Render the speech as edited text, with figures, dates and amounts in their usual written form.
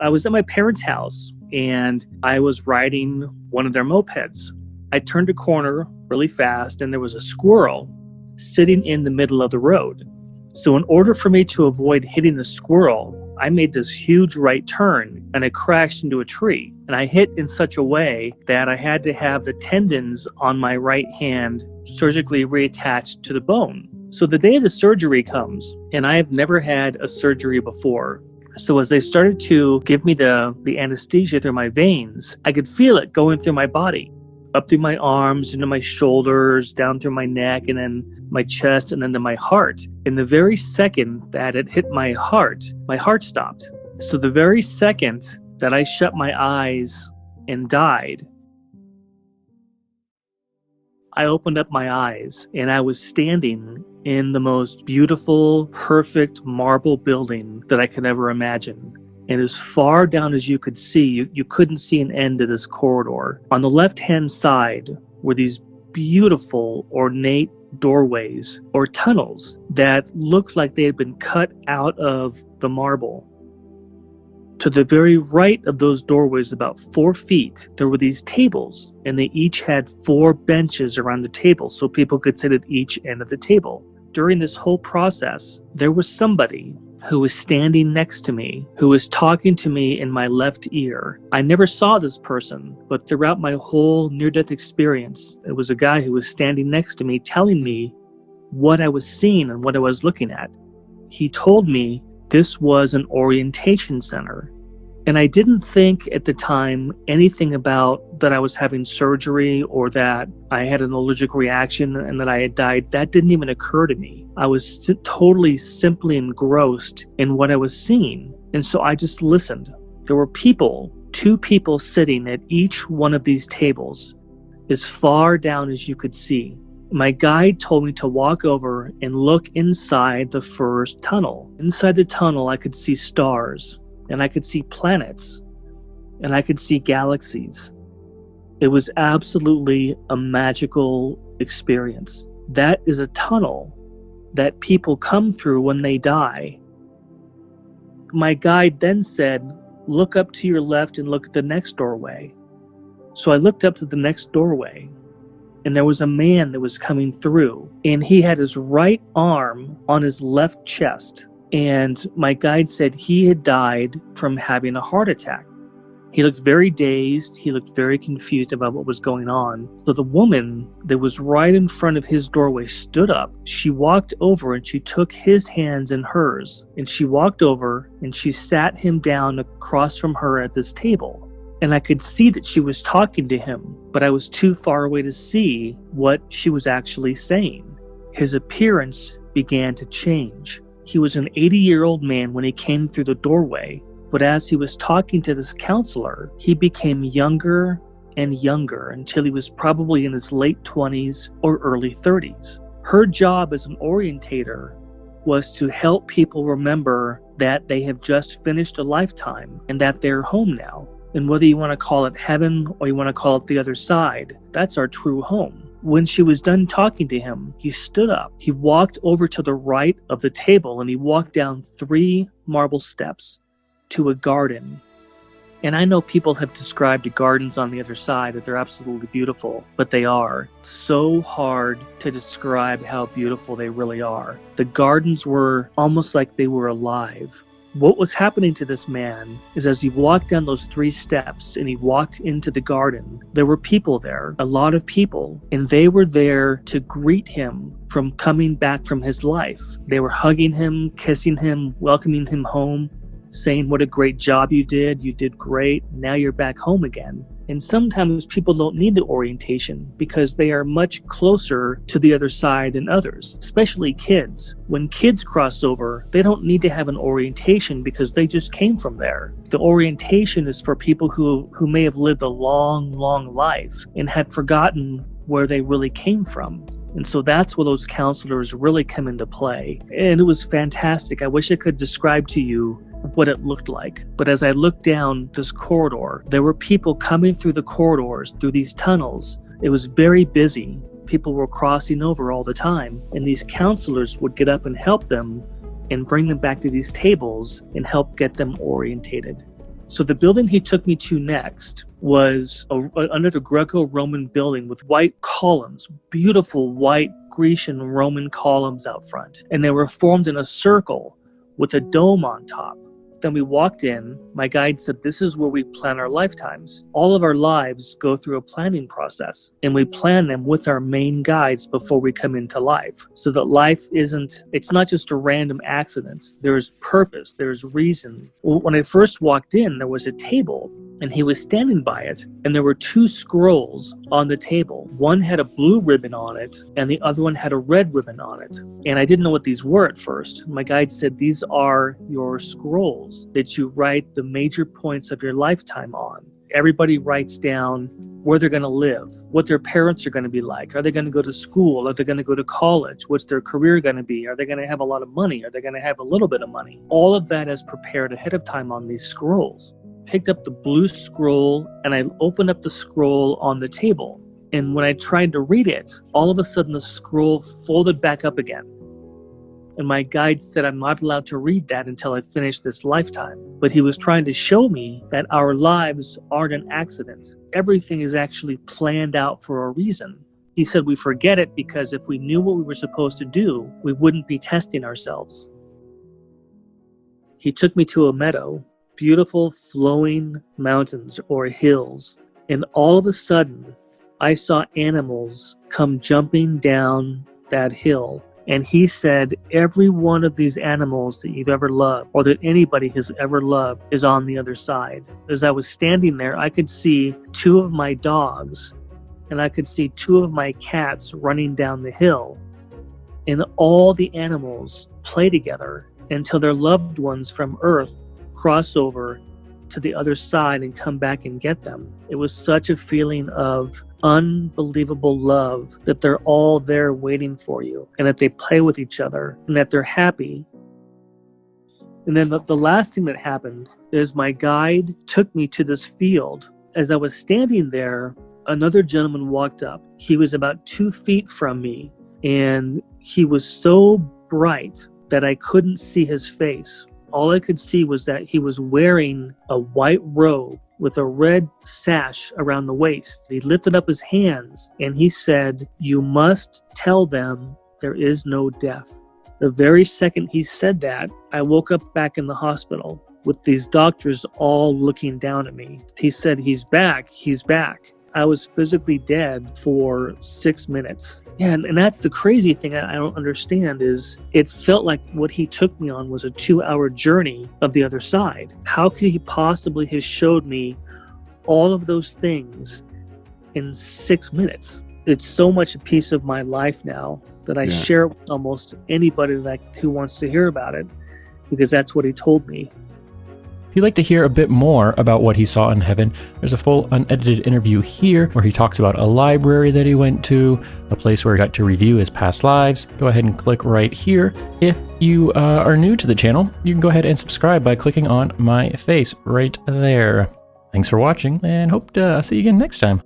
I was at my parents' house and I was riding one of their mopeds. I turned a corner really fast and there was a squirrel sitting in the middle of the road. So in order for me to avoid hitting the squirrel, I made this huge right turn and I crashed into a tree. And I hit in such a way that I had to have the tendons on my right hand surgically reattached to the bone. So the day of the surgery comes, and I have never had a surgery before. So as they started to give me the anesthesia through my veins, I could feel it going through my body, up through my arms, into my shoulders, down through my neck, and then my chest, and then to my heart. In the very second that it hit my heart stopped. So the very second that I shut my eyes and died, I opened up my eyes and I was standing in the most beautiful, perfect marble building that I could ever imagine. And as far down as you could see, you couldn't see an end to this corridor. On the left-hand side were these beautiful, ornate doorways or tunnels that looked like they had been cut out of the marble. To the very right of those doorways, about 4 feet, there were these tables, and they each had 4 benches around the table so people could sit at each end of the table. During this whole process, there was somebody who was standing next to me, who was talking to me in my left ear. I never saw this person, but throughout my whole near-death experience, it was a guy who was standing next to me telling me what I was seeing and what I was looking at. He told me this was an orientation center. And I didn't think at the time anything about that I was having surgery or that I had an allergic reaction and that I had died. That didn't even occur to me. I was totally simply engrossed in what I was seeing. And so I just listened. There were 2 people sitting at each one of these tables as far down as you could see. My guide told me to walk over and look inside the first tunnel. Inside the tunnel, I could see stars. And I could see planets, and I could see galaxies. It was absolutely a magical experience. That is a tunnel that people come through when they die. My guide then said, look up to your left and look at the next doorway. So I looked up to the next doorway, and there was a man that was coming through, and he had his right arm on his left chest. And my guide said he had died from having a heart attack. He looked very dazed. He looked very confused about what was going on. So the woman that was right in front of his doorway stood up. She walked over and she took his hands in hers. And she walked over and she sat him down across from her at this table. And I could see that she was talking to him, but I was too far away to see what she was actually saying. His appearance began to change. He was an 80-year-old man when he came through the doorway, but as he was talking to this counselor, he became younger and younger until he was probably in his late 20s or early 30s. Her job as an orientator was to help people remember that they have just finished a lifetime and that they're home now. And whether you want to call it heaven or you want to call it the other side, that's our true home. When she was done talking to him, he stood up. He walked over to the right of the table and he walked down 3 marble steps to a garden. And I know people have described the gardens on the other side that they're absolutely beautiful, but they are so hard to describe how beautiful they really are. The gardens were almost like they were alive. What was happening to this man is as he walked down those 3 steps and he walked into the garden, there were people there, a lot of people, and they were there to greet him from coming back from his life. They were hugging him, kissing him, welcoming him home, saying what a great job you did great, now you're back home again. And sometimes people don't need the orientation because they are much closer to the other side than others, especially kids. When kids cross over, they don't need to have an orientation because they just came from there. The orientation is for people who may have lived a long, long life and had forgotten where they really came from. And so that's where those counselors really come into play. And it was fantastic. I wish I could describe to you what it looked like. But as I looked down this corridor, there were people coming through the corridors, through these tunnels. It was very busy. People were crossing over all the time. And these counselors would get up and help them and bring them back to these tables and help get them orientated. So the building he took me to next was another Greco-Roman building with white columns, beautiful white Grecian Roman columns out front. And they were formed in a circle with a dome on top. Then we walked in. My guide said, this is where we plan our lifetimes. All of our lives go through a planning process, and we plan them with our main guides before we come into life, so that life it's not just a random accident. There's purpose, there's reason. When I first walked in, there was a table, and he was standing by it, and there were 2 scrolls on the table. One had a blue ribbon on it, and the other one had a red ribbon on it. And I didn't know what these were at first. My guide said, these are your scrolls that you write the major points of your lifetime on. Everybody writes down where they're going to live, what their parents are going to be like. Are they going to go to school? Are they going to go to college? What's their career going to be? Are they going to have a lot of money? Are they going to have a little bit of money? All of that is prepared ahead of time on these scrolls. Picked up the blue scroll, and I opened up the scroll on the table. And when I tried to read it, all of a sudden the scroll folded back up again. And my guide said, I'm not allowed to read that until I finish this lifetime. But he was trying to show me that our lives aren't an accident. Everything is actually planned out for a reason. He said we forget it because if we knew what we were supposed to do, we wouldn't be testing ourselves. He took me to a meadow, beautiful flowing mountains or hills. And all of a sudden, I saw animals come jumping down that hill. And he said, every one of these animals that you've ever loved, or that anybody has ever loved, is on the other side. As I was standing there, I could see 2 of my dogs, and I could see 2 of my cats running down the hill. And all the animals play together until their loved ones from Earth cross over to the other side and come back and get them. It was such a feeling of unbelievable love that they're all there waiting for you, and that they play with each other, and that they're happy. And then the last thing that happened is my guide took me to this field. As I was standing there, another gentleman walked up. He was about 2 feet from me, and he was so bright that I couldn't see his face. All I could see was that he was wearing a white robe with a red sash around the waist. He lifted up his hands and he said, you must tell them there is no death. The very second he said that, I woke up back in the hospital with these doctors all looking down at me. He said, he's back, he's back. I was physically dead for 6 minutes. Yeah, and that's the crazy thing I don't understand is it felt like what he took me on was a 2-hour journey of the other side. How could he possibly have showed me all of those things in 6 minutes? It's so much a piece of my life now that I share with almost anybody who wants to hear about it, because that's what he told me. If you'd like to hear a bit more about what he saw in heaven, there's a full unedited interview here where he talks about a library that he went to, a place where he got to review his past lives. Go ahead and click right here. If you are new to the channel, you can go ahead and subscribe by clicking on my face right there. Thanks for watching, and hope to see you again next time.